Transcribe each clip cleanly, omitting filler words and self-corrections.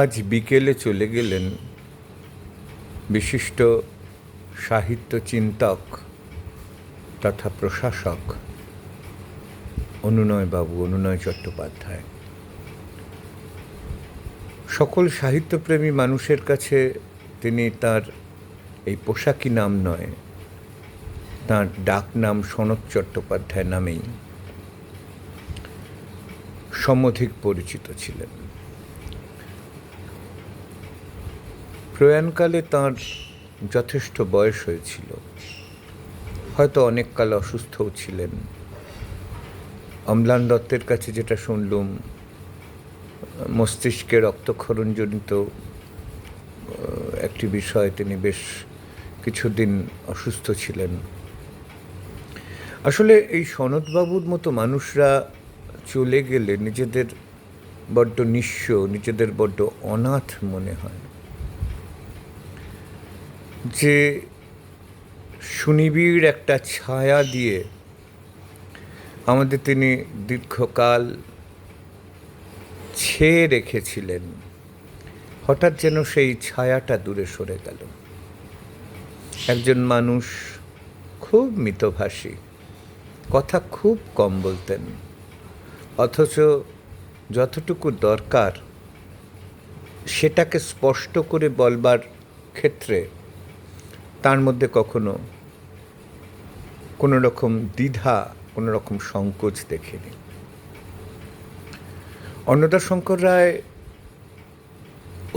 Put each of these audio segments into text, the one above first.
আজ বিকেলে চলে গেলেন বিশিষ্ট সাহিত্য চিন্তক তথা প্রশাসক অনুনয় চট্টোপাধ্যায়। সকল সাহিত্যপ্রেমী মানুষের কাছে তিনি তার এই পোশাকি নাম নয়, তাঁর ডাক নাম সনৎ চট্টোপাধ্যায় নামেই সমধিক পরিচিত ছিলেন। প্রয়াণকালে তাঁর যথেষ্ট বয়স হয়েছিল, হয়তো অনেক কাল অসুস্থও ছিলেন। অম্লান দত্তের কাছে যেটা শুনলুম, মস্তিষ্কে রক্তক্ষরণজনিত একটি বিষয়ে তিনি বেশ কিছুদিন অসুস্থ ছিলেন। আসলে এই সনৎবাবুর মতো মানুষরা চলে গেলে নিজেদের বড্ড নিঃস্ব, নিজেদের বড্ড অনাথ মনে হয়। যে সুনিবিড় একটা ছায়া দিয়ে আমাদের তিনি দীর্ঘকাল ছেয়ে রেখেছিলেন, হঠাৎ যেন সেই ছায়াটা দূরে সরে গেল। একজন মানুষ খুব মিতভাষী, কথা খুব কম বলতেন, অথচ যতটুকু দরকার সেটাকে স্পষ্ট করে বলবার ক্ষেত্রে তার মধ্যে কখনো কোনো রকম দ্বিধা, কোনো রকম সংকোচ দেখিনি। অন্নদাশঙ্কর রায়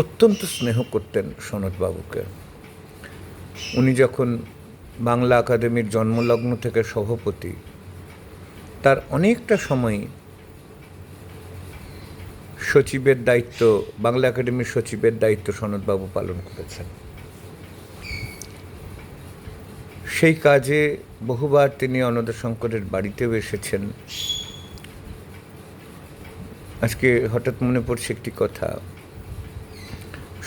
অত্যন্ত স্নেহ করতেন সনৎবাবুকে। উনি যখন বাংলা একাডেমির জন্মলগ্ন থেকে সভাপতি, তার অনেকটা সময় সচিবের দায়িত্ব, বাংলা একাডেমির সচিবের দায়িত্ব সনৎবাবু পালন করেছেন। সেই কাজে বহুবার তিনি অন্নদাশঙ্করের বাড়িতেও এসেছেন। আজকে হঠাৎ মনে পড়ছে একটি কথা,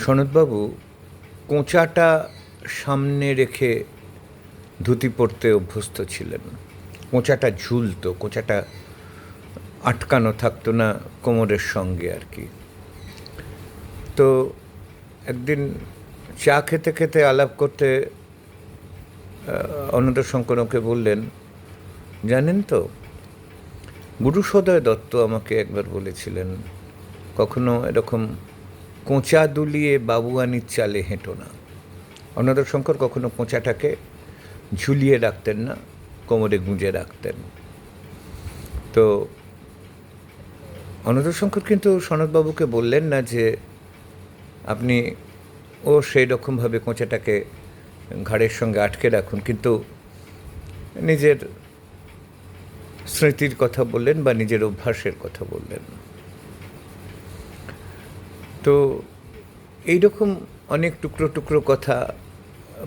সনৎবাবু কোঁচাটা সামনে রেখে ধুতি পরতে অভ্যস্ত ছিলেন। কোঁচাটা ঝুলতো, কোঁচাটা আটকানো থাকতো না কোমরের সঙ্গে আর কি। তো একদিন চা খেতে খেতে আলাপ করতে অন্নদাশঙ্কর ওকে বললেন, জানেন তো, গুরুসদয় দত্ত আমাকে একবার বলেছিলেন, কখনো এরকম কোঁচা দুলিয়ে বাবুয়ানির চালে হেঁটো না। অন্নদাশঙ্কর কখনো কোঁচাটাকে ঝুলিয়ে রাখতেন না, কোমরে গুঁজে রাখতেন। তো অন্নদাশঙ্কর কিন্তু সনৎবাবুকে বললেন না যে আপনি সেই রকমভাবে কোঁচাটাকে ঘাড়ের সঙ্গে আটকে রাখুন, কিন্তু নিজের স্মৃতির কথা বললেন বা নিজের অভ্যাসের কথা বললেন। তো এইরকম অনেক টুকরো টুকরো কথা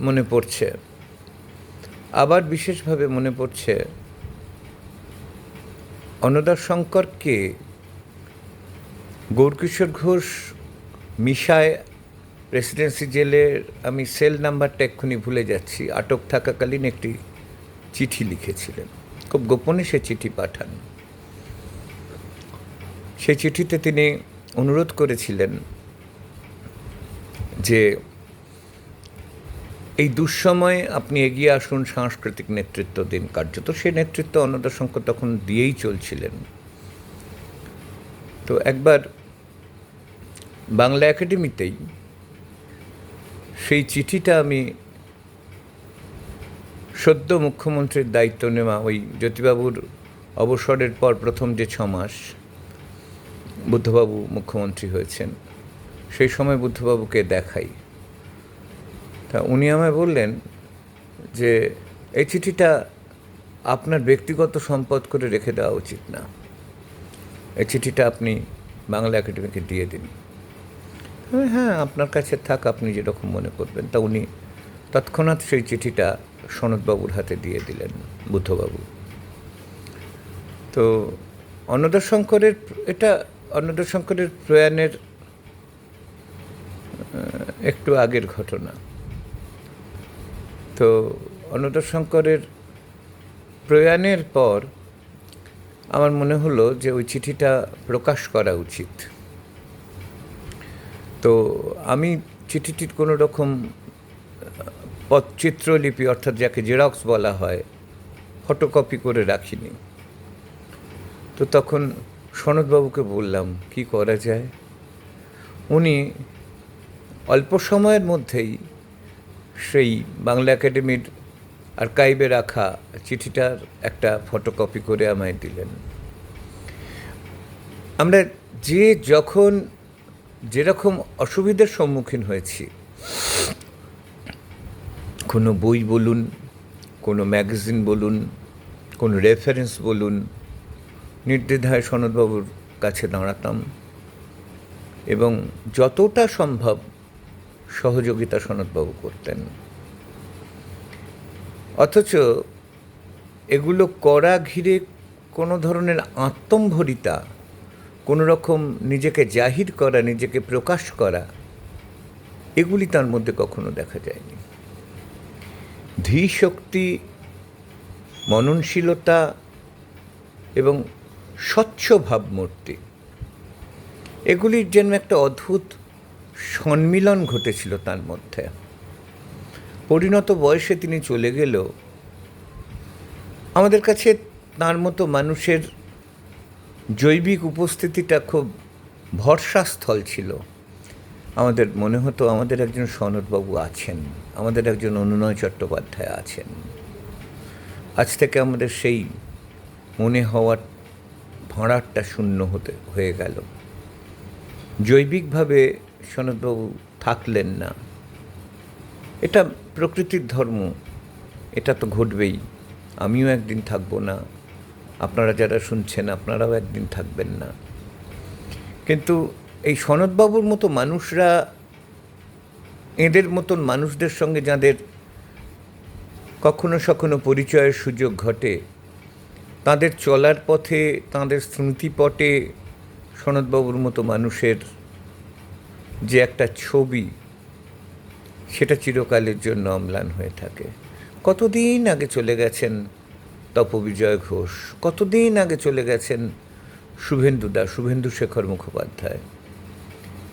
মনে পড়ছে। আবার বিশেষভাবে মনে পড়ছে অন্নদাশঙ্করকে গৌরকিশোর ঘোষ মিশায় প্রেসিডেন্সি জেলের, আমি সেল নাম্বারটা এক্ষুনি ভুলে যাচ্ছি, আটক থাকাকালীন একটি চিঠি লিখেছিলেন। খুব গোপনে সে চিঠি পাঠান। সেই চিঠিতে তিনি অনুরোধ করেছিলেন যে এই দুঃসময়ে আপনি এগিয়ে আসুন, সাংস্কৃতিক নেতৃত্ব দিন। কার্যত সে নেতৃত্ব অন্নদাশঙ্কর তখন দিয়েই চলছিলেন। তো একবার বাংলা একাডেমিতেই সেই চিঠিটা আমি সদ্য মুখ্যমন্ত্রীর দায়িত্ব নেওয়া ওই জ্যোতিবাবুর অবসরের পর প্রথম যে 6 মাস বুদ্ধবাবু মুখ্যমন্ত্রী হয়েছেন, সেই সময় বুদ্ধবাবুকে দেখাই। তা উনি আমায় বললেন যে এই চিঠিটা আপনার ব্যক্তিগত সম্পদ করে রেখে দেওয়া উচিত না, এই চিঠিটা আপনি বাংলা একাডেমিকে দিয়ে দিন। হ্যাঁ, আপনার কাছে থাক, আপনি যেরকম মনে করবেন। তা উনি তৎক্ষণাৎ সেই চিঠিটা সনৎবাবুর হাতে দিয়ে দিলেন, বুদ্ধবাবু। তো অন্নদাশঙ্করের প্রয়াণের একটু আগের ঘটনা। তো অন্নদাশঙ্করের প্রয়াণের পর আমার মনে হলো যে ওই চিঠিটা প্রকাশ করা উচিত। তো আমি চিঠিটির কোনো রকম চিত্রলিপি, অর্থাৎ যাকে জেরক্স বলা হয়, ফটোকপি করে রাখিনি। তো তখন সনৎবাবুকে বললাম কি করা যায়। উনি অল্প সময়ের মধ্যেই সেই বাংলা একাডেমির আর্কাইভে রাখা চিঠিটার একটা ফটোকপি করে আমায় দিলেন। আমরা যখন যেরকম অসুবিধার সম্মুখীন হয়েছি, কোনো বই বলুন, কোনো ম্যাগাজিন বলুন, কোনো রেফারেন্স বলুন, নির্দ্বিধায় সনৎবাবুর কাছে দাঁড়াতাম এবং যতটা সম্ভব সহযোগিতা সনৎবাবু করতেন। অথচ এগুলো করা ঘিরে কোনো ধরনের আত্মম্ভরিতা, কোনো রকম নিজেকে জাহির করা, নিজেকে প্রকাশ করা, এগুলি তার মধ্যে কখনো দেখা যায়নি। ধীশক্তি, মননশীলতা এবং স্বচ্ছ ভাবমূর্তি, এগুলির যেন একটা অদ্ভুত সম্মিলন ঘটেছিল তার মধ্যে। পরিণত বয়সে তিনি চলে গেলেও আমাদের কাছে তার মতো মানুষের জৈবিক উপস্থিতিটা খুব ভরসাস্থল ছিল। আমাদের মনে হতো আমাদের একজন সনৎবাবু আছেন, আমাদের একজন অনুনয় চট্টোপাধ্যায় আছেন। আজ থেকে আমাদের সেই মনে হওয়ার ভাঁড়ারটা শূন্য হয়ে গেল। জৈবিকভাবে সনৎবাবু থাকলেন না। এটা প্রকৃতির ধর্ম, এটা তো ঘটবেই। আমিও একদিন থাকবো না, আপনারা যারা শুনছেন আপনারাও একদিন থাকবেন না। কিন্তু এই সনৎবাবুর মতো মানুষরা, এদের মতন মানুষদের সঙ্গে যাদের কখনো সখনো পরিচয়ের সুযোগ ঘটে, তাদের চলার পথে, তাদের স্মৃতিপটে সনৎবাবুর মতো মানুষের যে একটা ছবি, সেটা চিরকালের জন্য অম্লান হয়ে থাকে। কতদিন আগে চলে গেছেন তপবিজয় ঘোষ, কতদিন আগে চলে গেছেন শুভেন্দু শেখর মুখোপাধ্যায়।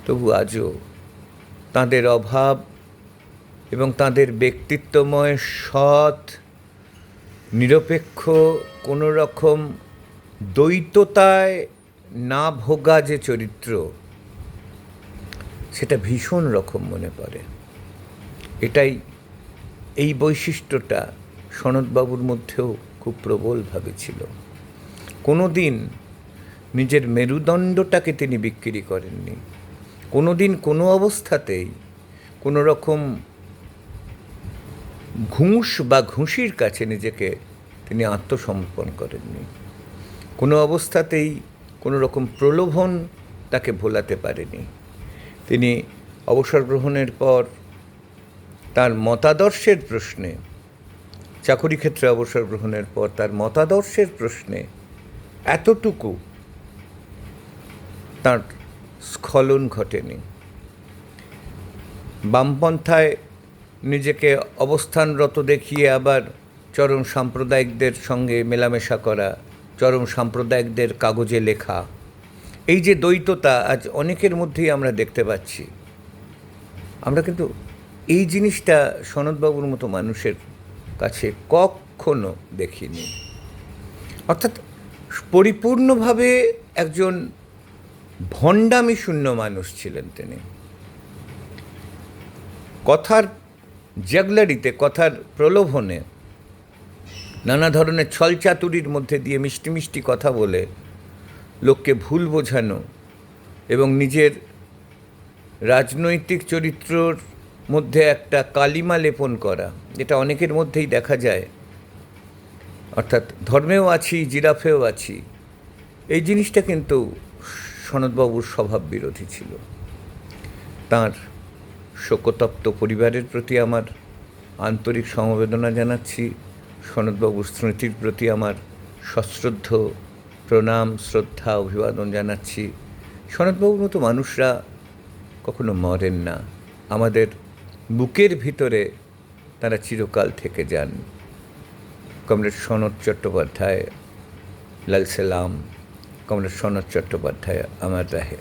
তবু আজও তাঁদের অভাব এবং তাঁদের ব্যক্তিত্বময়, সৎ, নিরপেক্ষ, কোনো রকম দ্বৈততায় না ভোগা যে চরিত্র, সেটা ভীষণ রকম মনে পড়ে। এই বৈশিষ্ট্যটা সনৎবাবুর মধ্যেও খুব প্রবলভাবে ছিল। কোনো দিন নিজের মেরুদণ্ডটাকে তিনি বিক্রি করেননি। কোনো দিন কোনো অবস্থাতেই কোনো রকম ঘুষ বা ঘুষির কাছে নিজেকে তিনি আত্মসমর্পণ করেননি। কোনো অবস্থাতেই কোনো রকম প্রলোভন তাকে ভোলাতে পারেনি। তিনি অবসর গ্রহণের পর তার মতাদর্শের প্রশ্নে, চাকরি ক্ষেত্রে অবসর গ্রহণের পর তার মতাদর্শের প্রশ্নে এতটুকু তার স্খলন ঘটেনি। বামপন্থায় নিজেকে অবস্থানরত দেখিয়ে আবার চরম সাম্প্রদায়িকদের সঙ্গে মেলামেশা করা, চরম সাম্প্রদায়িকদের কাগজে লেখা, এই যে দ্বৈততা আজ অনেকের মধ্যেই আমরা দেখতে পাচ্ছি, আমরা কিন্তু এই জিনিসটা সনৎবাবুর মতো মানুষের কাছে কখনো দেখিনি। অর্থাৎ পরিপূর্ণভাবে একজন ভণ্ডামি শূন্য মানুষ ছিলেন তিনি। কথার জাগলারিতে, কথার প্রলোভনে, নানা ধরনের ছলচাতুরির মধ্যে দিয়ে মিষ্টি মিষ্টি কথা বলে লোককে ভুল বোঝানো এবং নিজের রাজনৈতিক চরিত্রর মধ্যে একটা কালিমা লেপন করা, যেটা অনেকের মধ্যেই দেখা যায়। অর্থাৎ ধর্মেও আছি, জিরাফেও আছি, এই জিনিসটা কিন্তু সনৎবাবুর স্বভাব বিরোধী ছিল। তাঁর শোকতপ্ত পরিবারের প্রতি আমার আন্তরিক সমবেদনা জানাচ্ছি। সনৎবাবুর স্মৃতির প্রতি আমার সশ্রদ্ধ প্রণাম, শ্রদ্ধা, অভিবাদন জানাচ্ছি। সনৎবাবুর মতো মানুষরা কখনো মরেন না, আমাদের বুকের ভিতরে তারা চিরকাল থেকে যান। কমরেড সনৎ চট্টোপাধ্যায়, লাল সালাম। কমরেড সনৎ চট্টোপাধ্যায় আমার রাহে।